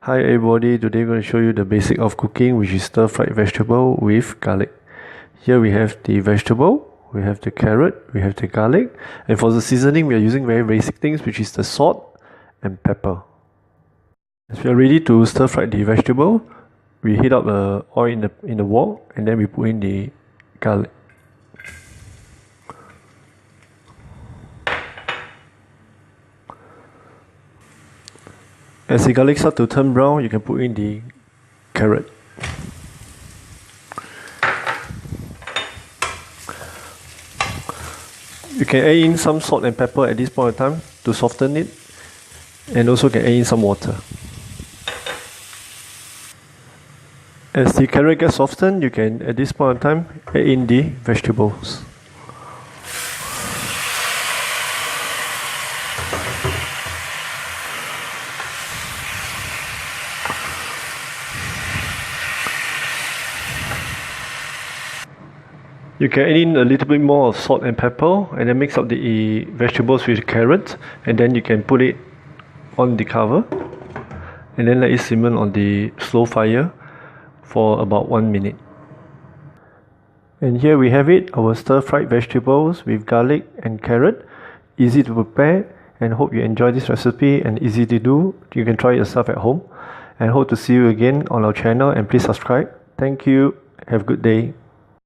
Hi everybody, today I'm going to show you the basic of cooking, which is stir-fried vegetable with garlic. Here we have the vegetable, we have the carrot, we have the garlic, and for the seasoning we are using very basic things, which is the salt and pepper. As we are ready to stir-fry the vegetable, we heat up the oil in the wok, and then we put in the garlic. As the garlic starts to turn brown, you can put in the carrot. You can add in some salt and pepper at this point of time to soften it, and also can add in some water. As the carrot gets softened, you can at this point of time add in the vegetables. You can add in a little bit more of salt and pepper, and then mix up the vegetables with the carrot, and then you can put it on the cover, and then let it simmer on the slow fire for about 1 minute. And here we have it, our stir-fried vegetables with garlic and carrot. Easy to prepare, and hope you enjoy this recipe and easy to do. You can try it yourself at home, and hope to see you again on our channel, and please subscribe. Thank you. Have a good day.